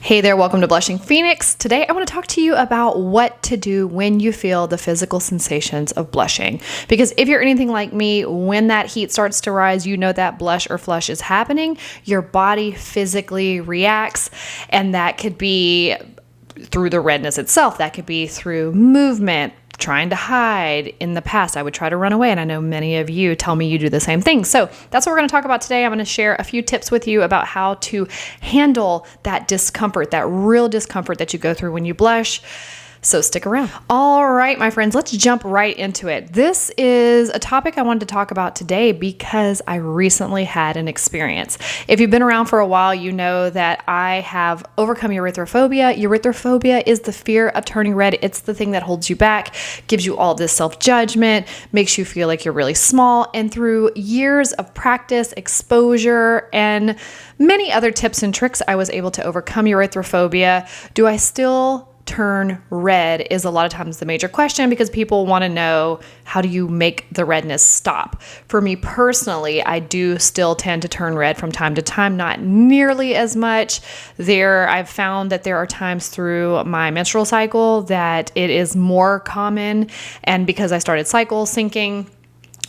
Hey there, welcome to Blushing Phoenix. Today I want to talk to you about what to do when you feel the physical sensations of blushing. Because if you're anything like me, when that heat starts to rise, you know that blush or flush is happening. Your body physically reacts, and that could be through the redness itself. That could be through movement, trying to hide. In the past, I would try to run away, and I know many of you tell me you do the same thing. So that's what we're going to talk about today. I'm going to share a few tips with you about how to handle that discomfort, that real discomfort that you go through when you blush. So stick around. All right, my friends, let's jump right into it. This is a topic I wanted to talk about today because I recently had an experience. If you've been around for a while, you know that I have overcome erythrophobia. Erythrophobia is the fear of turning red. It's the thing that holds you back, gives you all this self-judgment, makes you feel like you're really small. And through years of practice, exposure, and many other tips and tricks, I was able to overcome erythrophobia. Do I still turn red is a lot of times the major question, because people want to know, how do you make the redness stop? For me personally, I do still tend to turn red from time to time, not nearly as much. I've found that there are times through my menstrual cycle that it is more common, and because I started cycle syncing,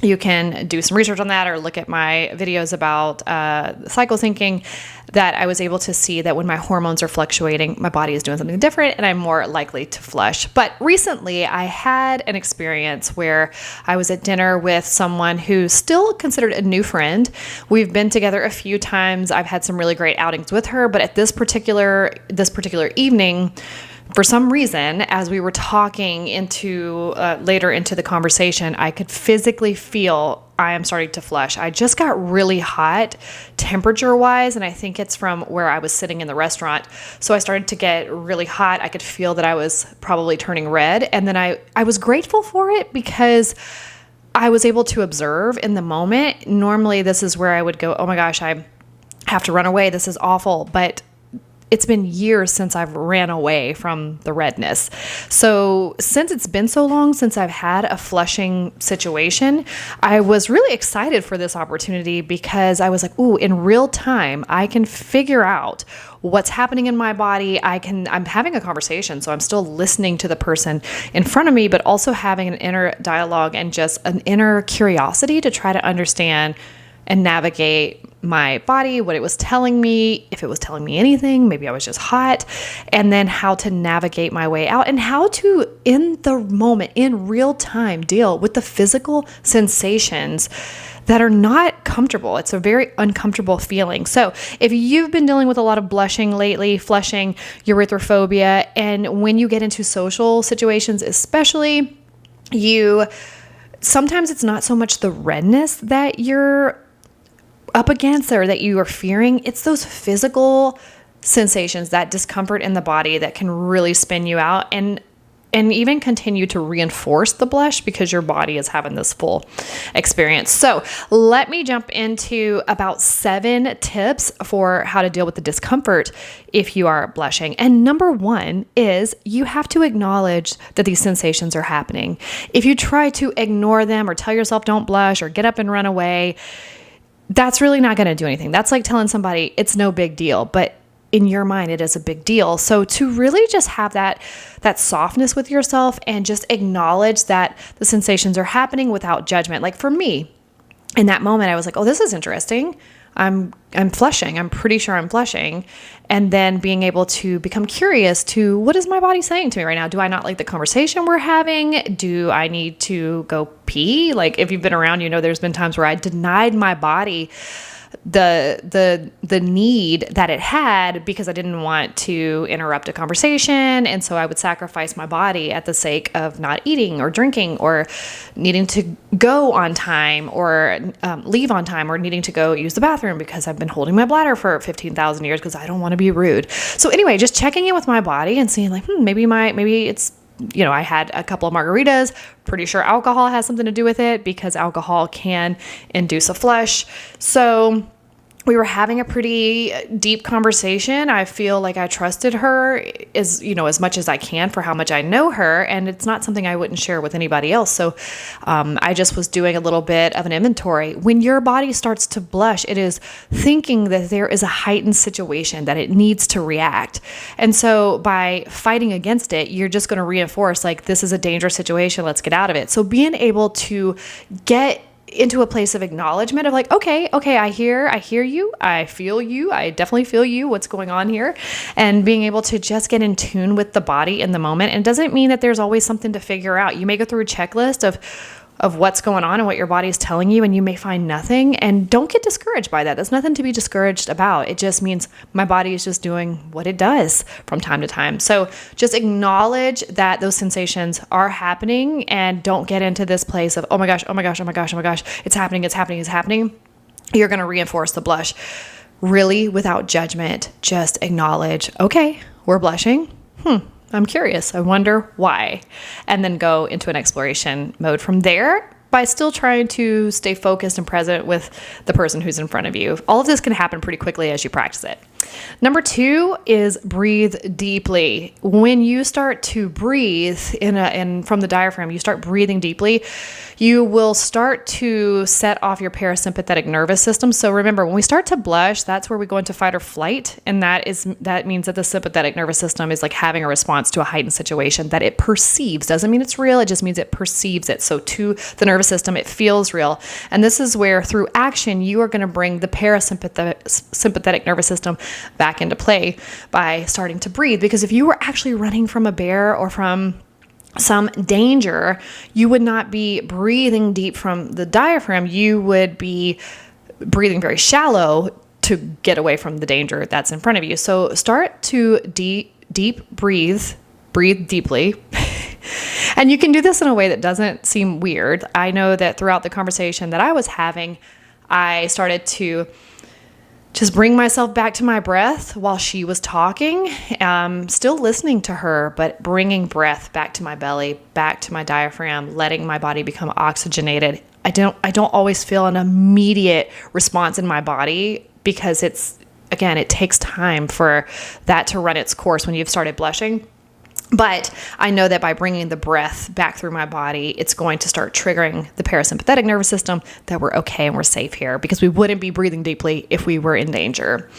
you can do some research on that or look at my videos about cycle syncing, that I was able to see that when my hormones are fluctuating, my body is doing something different and I'm more likely to flush. But recently I had an experience where I was at dinner with someone who's still considered a new friend. We've been together a few times. I've had some really great outings with her, but at this particular evening, for some reason, as we were talking later into the conversation, I could physically feel I am starting to flush. I just got really hot temperature-wise, and I think it's from where I was sitting in the restaurant. So I started to get really hot. I could feel that I was probably turning red, and then I was grateful for it because I was able to observe in the moment. Normally, this is where I would go, oh my gosh, I have to run away. This is awful. But it's been years since I've ran away from the redness. So since it's been so long since I've had a flushing situation, I was really excited for this opportunity because I was like, ooh, in real time, I can figure out what's happening in my body. I'm having a conversation, so I'm still listening to the person in front of me, but also having an inner dialogue and just an inner curiosity to try to understand and navigate my body, what it was telling me, if it was telling me anything, maybe I was just hot, and then how to navigate my way out and how to, in the moment, in real time, deal with the physical sensations that are not comfortable. It's a very uncomfortable feeling. So if you've been dealing with a lot of blushing lately, flushing, erythrophobia, and when you get into social situations especially, sometimes it's not so much the redness that you're up against or that you are fearing, it's those physical sensations, that discomfort in the body that can really spin you out and even continue to reinforce the blush because your body is having this full experience. So let me jump into about 7 tips for how to deal with the discomfort if you are blushing. And number 1 is you have to acknowledge that these sensations are happening. If you try to ignore them or tell yourself don't blush or get up and run away, that's really not going to do anything. That's like telling somebody it's no big deal, but in your mind, it is a big deal. So to really just have that softness with yourself and just acknowledge that the sensations are happening without judgment. Like for me, in that moment, I was like, oh, this is interesting. I'm flushing. I'm pretty sure I'm flushing. And then being able to become curious to, what is my body saying to me right now? Do I not like the conversation we're having? Do I need to go pee? Like if you've been around, you know, there's been times where I denied my body the need that it had because I didn't want to interrupt a conversation. And so I would sacrifice my body at the sake of not eating or drinking or needing to go on time or leave on time or needing to go use the bathroom because I've been holding my bladder for 15,000 years because I don't want to be rude. So anyway, just checking in with my body and seeing like, maybe it's, I had a couple of margaritas, pretty sure alcohol has something to do with it because alcohol can induce a flush. So we were having a pretty deep conversation. I feel like I trusted her as much as I can for how much I know her. And it's not something I wouldn't share with anybody else. So I just was doing a little bit of an inventory. When your body starts to blush, it is thinking that there is a heightened situation that it needs to react. And so by fighting against it, you're just going to reinforce like, this is a dangerous situation. Let's get out of it. So being able to get into a place of acknowledgement of like, okay, I hear you, I feel you, I definitely feel you, what's going on here, and being able to just get in tune with the body in the moment. And it doesn't mean that there's always something to figure out. You may go through a checklist of what's going on and what your body is telling you, and you may find nothing. And don't get discouraged by that. There's nothing to be discouraged about. It just means my body is just doing what it does from time to time. So just acknowledge that those sensations are happening, and don't get into this place of, oh my gosh, it's happening. You're going to reinforce the blush. Really, without judgment, just acknowledge, okay, we're blushing. I'm curious. I wonder why. And then go into an exploration mode from there by still trying to stay focused and present with the person who's in front of you. All of this can happen pretty quickly as you practice it. Number 2 is breathe deeply. When you start to breathe from the diaphragm, you start breathing deeply, you will start to set off your parasympathetic nervous system. So remember, when we start to blush, that's where we go into fight or flight. And that means that the sympathetic nervous system is like having a response to a heightened situation that it perceives. Doesn't mean it's real. It just means it perceives it. So to the nervous system, it feels real. And this is where through action, you are going to bring the parasympathetic nervous system back into play by starting to breathe. Because if you were actually running from a bear or from some danger, you would not be breathing deep from the diaphragm. You would be breathing very shallow to get away from the danger that's in front of you. So start to deep breathe deeply. And you can do this in a way that doesn't seem weird. I know that throughout the conversation that I was having, I started to just bring myself back to my breath while she was talking, still listening to her, but bringing breath back to my belly, back to my diaphragm, letting my body become oxygenated. I don't always feel an immediate response in my body because it takes time for that to run its course when you've started blushing. But I know that by bringing the breath back through my body, it's going to start triggering the parasympathetic nervous system that we're okay and we're safe here, because we wouldn't be breathing deeply if we were in danger.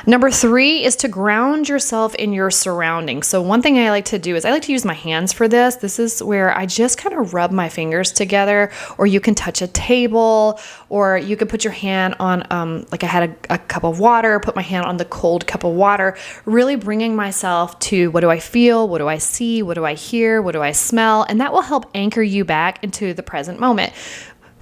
Number 3 is to ground yourself in your surroundings. So one thing I like to do is I like to use my hands for this. This is where I just kind of rub my fingers together, or you can touch a table, or you can put your hand on, like I had a cup of water, put my hand on the cold cup of water, really bringing myself to what do I feel? What do I see? What do I hear? What do I smell? And that will help anchor you back into the present moment.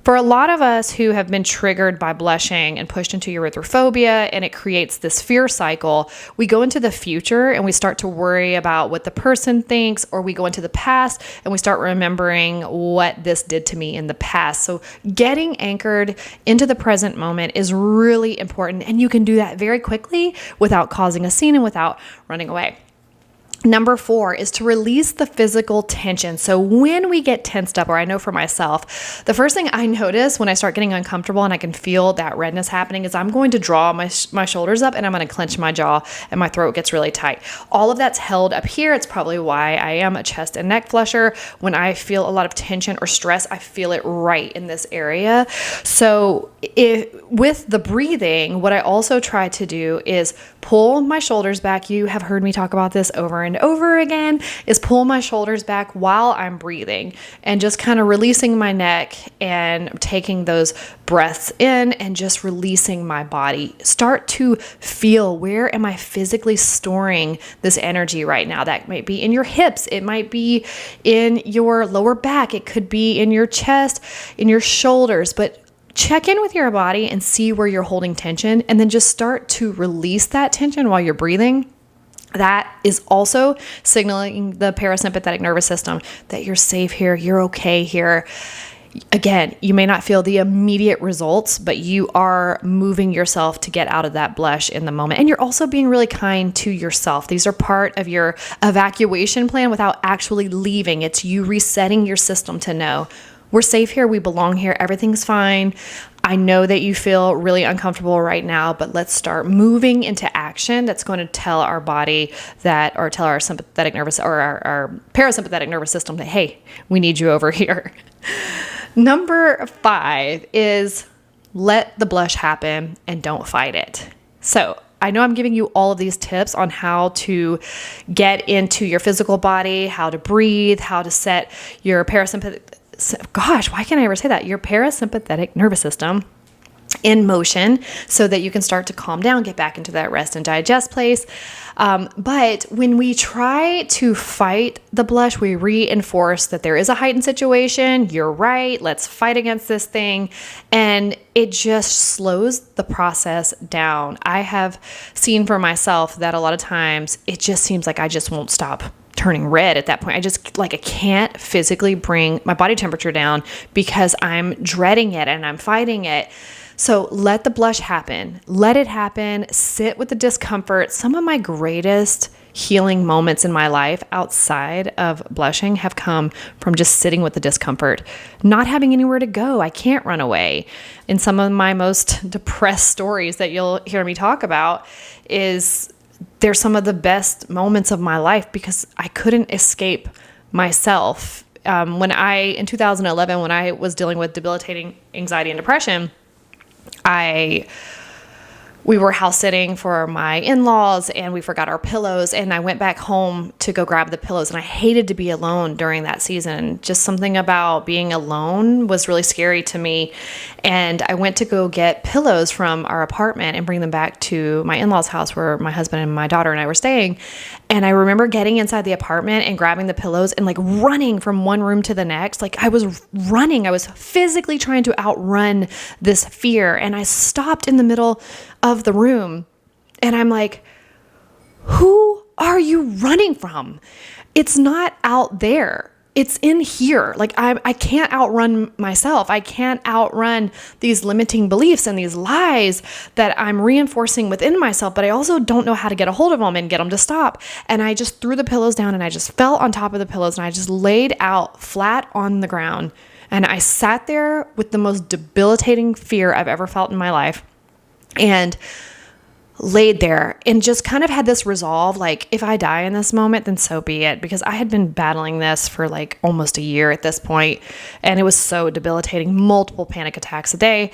For a lot of us who have been triggered by blushing and pushed into erythrophobia, and it creates this fear cycle, we go into the future and we start to worry about what the person thinks, or we go into the past and we start remembering what this did to me in the past. So getting anchored into the present moment is really important, and you can do that very quickly without causing a scene and without running away. Number 4 is to release the physical tension. So when we get tensed up, or I know for myself, the first thing I notice when I start getting uncomfortable and I can feel that redness happening is I'm going to draw my shoulders up, and I'm going to clench my jaw, and my throat gets really tight. All of that's held up here. It's probably why I am a chest and neck flusher. When I feel a lot of tension or stress, I feel it right in this area. So with the breathing, what I also try to do is pull my shoulders back. You have heard me talk about this over and over again, is pull my shoulders back while I'm breathing, and just kind of releasing my neck and taking those breaths in and just releasing my body. Start to feel, where am I physically storing this energy right now? That might be in your hips. It might be in your lower back. It could be in your chest, in your shoulders, but check in with your body and see where you're holding tension, and then just start to release that tension while you're breathing. That is also signaling the parasympathetic nervous system that you're safe here, you're okay here. Again, you may not feel the immediate results, but you are moving yourself to get out of that blush in the moment. And you're also being really kind to yourself. These are part of your evacuation plan without actually leaving. It's you resetting your system to know, we're safe here. We belong here. Everything's fine. I know that you feel really uncomfortable right now, but let's start moving into action. That's going to tell our body that, or tell our sympathetic nervous or our parasympathetic nervous system that, hey, we need you over here. Number 5 is let the blush happen and don't fight it. So I know I'm giving you all of these tips on how to get into your physical body, how to breathe, how to set your why can't I ever say that? Your parasympathetic nervous system in motion so that you can start to calm down, get back into that rest and digest place. But when we try to fight the blush, we reinforce that there is a heightened situation. You're right. Let's fight against this thing. And it just slows the process down. I have seen for myself that a lot of times it just seems like I just won't stop turning red at that point. I can't physically bring my body temperature down because I'm dreading it and I'm fighting it. So let the blush happen. Let it happen. Sit with the discomfort. Some of my greatest healing moments in my life outside of blushing have come from just sitting with the discomfort, not having anywhere to go. I can't run away. And some of my most depressed stories that you'll hear me talk about they're some of the best moments of my life because I couldn't escape myself. In 2011, when I was dealing with debilitating anxiety and depression, we were house sitting for my in-laws and we forgot our pillows, and I went back home to go grab the pillows, and I hated to be alone during that season. Just something about being alone was really scary to me. And I went to go get pillows from our apartment and bring them back to my in-laws' house where my husband and my daughter and I were staying. And I remember getting inside the apartment and grabbing the pillows and running from one room to the next. I was running. I was physically trying to outrun this fear. And I stopped in the middle of the room and I'm like, who are you running from? It's not out there. It's in here. I can't outrun myself. I can't outrun these limiting beliefs and these lies that I'm reinforcing within myself, but I also don't know how to get a hold of them and get them to stop. And I just threw the pillows down and I just fell on top of the pillows and I just laid out flat on the ground. And I sat there with the most debilitating fear I've ever felt in my life and laid there and just kind of had this resolve, if I die in this moment, then so be it. Because I had been battling this for almost a year at this point, and it was so debilitating, multiple panic attacks a day.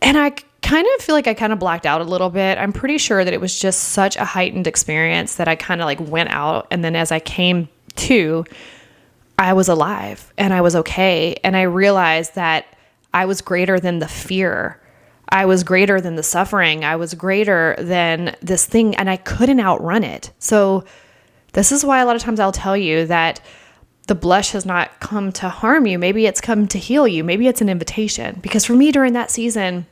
And I kind of feel like I kind of blacked out a little bit. I'm pretty sure that it was just such a heightened experience that I kind of went out. And then as I came to, I was alive and I was okay. And I realized that I was greater than the fear. I was greater than the suffering. I was greater than this thing, and I couldn't outrun it. So this is why a lot of times I'll tell you that the blush has not come to harm you. Maybe it's come to heal you. Maybe it's an invitation. Because for me during that season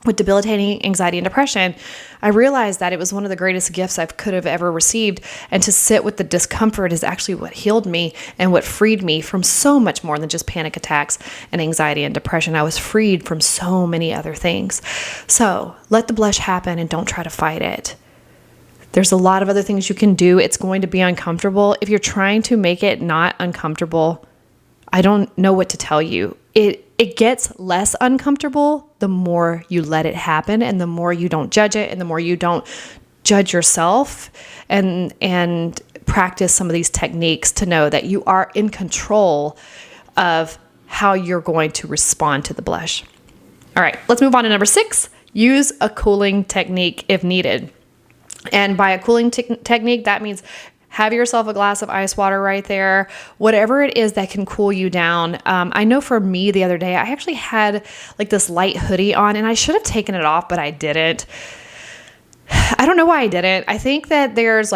with debilitating anxiety and depression, I realized that it was one of the greatest gifts I could have ever received. And to sit with the discomfort is actually what healed me and what freed me from so much more than just panic attacks and anxiety and depression. I was freed from so many other things. So let the blush happen and don't try to fight it. There's a lot of other things you can do. It's going to be uncomfortable. If you're trying to make it not uncomfortable, I don't know what to tell you. It gets less uncomfortable the more you let it happen and the more you don't judge it and the more you don't judge yourself and practice some of these techniques to know that you are in control of how you're going to respond to the blush. All right, let's move on to number 6. Use a cooling technique if needed. And by a cooling technique, that means have yourself a glass of ice water right there, whatever it is that can cool you down. I know for me the other day, I actually had this light hoodie on and I should have taken it off, but I didn't. I don't know why I didn't. I think that there's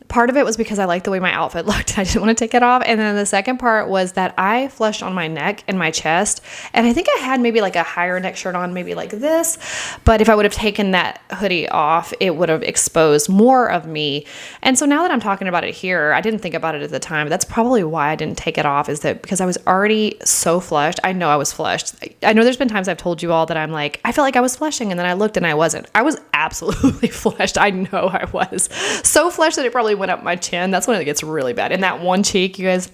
part of it was because I liked the way my outfit looked. I didn't want to take it off. And then the second part was that I flushed on my neck and my chest. And I think I had maybe a higher neck shirt on, maybe like this. But if I would have taken that hoodie off, it would have exposed more of me. And so now that I'm talking about it here, I didn't think about it at the time. That's probably why I didn't take it off, is that because I was already so flushed. I know I was flushed. I know there's been times I've told you all that I'm I felt like I was flushing, and then I looked and I wasn't. I was absolutely flushed. I know I was so flushed that it probably went up my chin. That's when it gets really bad. And that one cheek, you guys,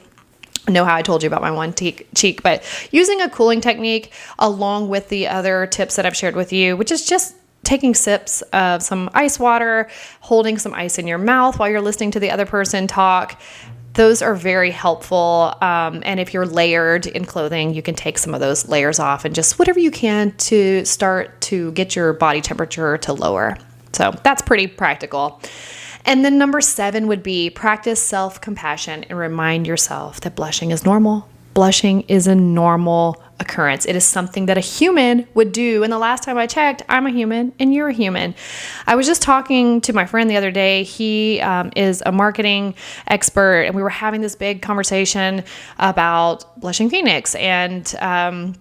know how I told you about my one cheek, but using a cooling technique along with the other tips that I've shared with you, which is just taking sips of some ice water, holding some ice in your mouth while you're listening to the other person talk. Those are very helpful. And if you're layered in clothing, you can take some of those layers off and just whatever you can to start to get your body temperature to lower. So that's pretty practical. And then number 7 would be practice self-compassion and remind yourself that blushing is normal. Blushing is a normal occurrence. It is something that a human would do. And the last time I checked, I'm a human and you're a human. I was just talking to my friend the other day. He is a marketing expert, and we were having this big conversation about Blushing Phoenix and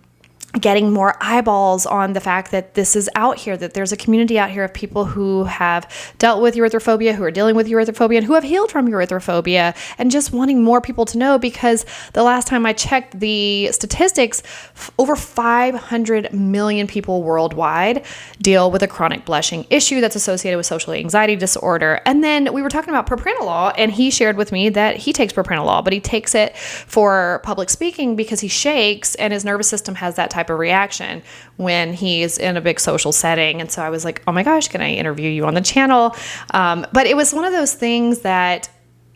getting more eyeballs on the fact that this is out here, that there's a community out here of people who have dealt with erythrophobia, who are dealing with erythrophobia, and who have healed from erythrophobia, and just wanting more people to know, because the last time I checked the statistics, over 500 million people worldwide deal with a chronic blushing issue that's associated with social anxiety disorder. And then we were talking about propranolol, and he shared with me that he takes propranolol, but he takes it for public speaking because he shakes and his nervous system has that type of reaction when he's in a big social setting. And so I was like, oh my gosh, can I interview you on the channel? But it was one of those things that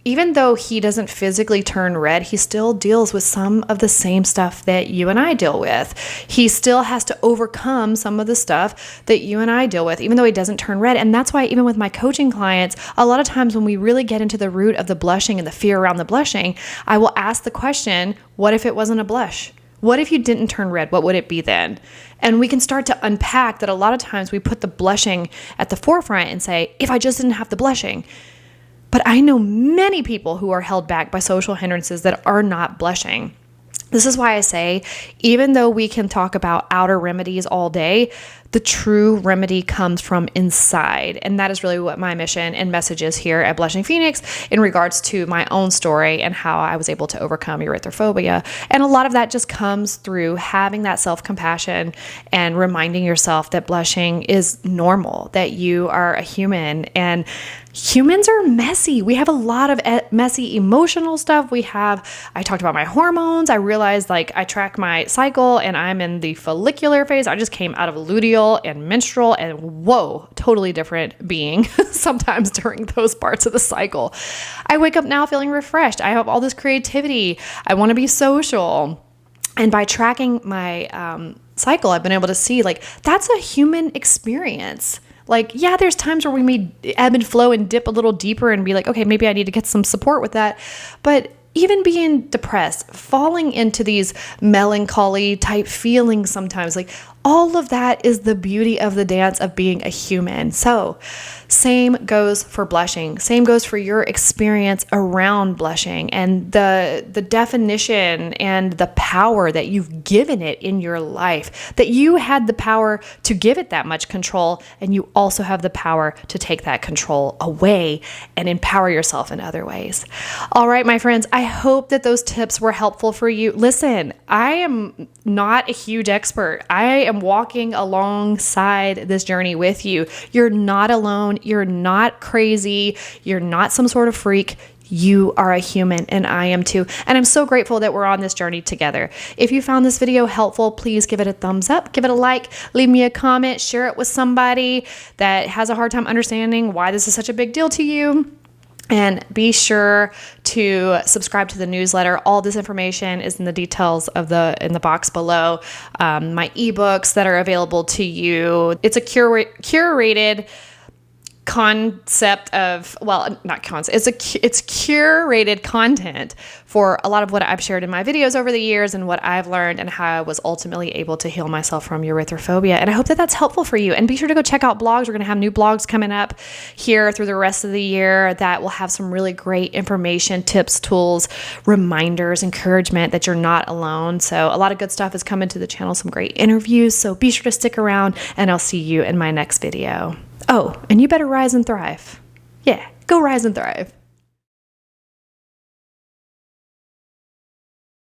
even though he doesn't physically turn red, he still deals with some of the same stuff that you and I deal with. He still has to overcome some of the stuff that you and I deal with, even though he doesn't turn red. And that's why even with my coaching clients, a lot of times when we really get into the root of the blushing and the fear around the blushing, I will ask the question, what if it wasn't a blush? What if you didn't turn red? What would it be then? And we can start to unpack that a lot of times we put the blushing at the forefront and say, if I just didn't have the blushing. But I know many people who are held back by social hindrances that are not blushing. This is why I say, even though we can talk about outer remedies all day, the true remedy comes from inside. And that is really what my mission and message is here at Blushing Phoenix in regards to my own story and how I was able to overcome erythrophobia. And a lot of that just comes through having that self-compassion and reminding yourself that blushing is normal, that you are a human, and humans are messy. We have a lot of messy emotional stuff. I talked about my hormones. I realized I track my cycle and I'm in the follicular phase. I just came out of luteal and menstrual, and whoa, totally different being sometimes during those parts of the cycle. I wake up now feeling refreshed. I have all this creativity. I want to be social. And by tracking my cycle, I've been able to see that's a human experience. Yeah, there's times where we may ebb and flow and dip a little deeper and be like, okay, maybe I need to get some support with that. But even being depressed, falling into these melancholy type feelings sometimes, all of that is the beauty of the dance of being a human. So same goes for blushing. Same goes for your experience around blushing and the definition and the power that you've given it in your life, that you had the power to give it that much control, and you also have the power to take that control away and empower yourself in other ways. All right, my friends, I hope that those tips were helpful for you. Listen, I am not a huge expert. I am walking alongside this journey with you. You're not alone. You're not crazy. You're not some sort of freak. You are a human, and I am too. And I'm so grateful that we're on this journey together. If you found this video helpful, please give it a thumbs up, give it a like, leave me a comment, share it with somebody that has a hard time understanding why this is such a big deal to you. And be sure to subscribe to the newsletter. All this information is in the details in the box below. My ebooks that are available to you. It's a curated concept of, not concept, it's curated content for a lot of what I've shared in my videos over the years and what I've learned and how I was ultimately able to heal myself from erythrophobia. And I hope that that's helpful for you. And be sure to go check out blogs. We're going to have new blogs coming up here through the rest of the year that will have some really great information, tips, tools, reminders, encouragement that you're not alone. So a lot of good stuff is coming to the channel, some great interviews. So be sure to stick around, and I'll see you in my next video. Oh, and you better rise and thrive. Yeah, go rise and thrive.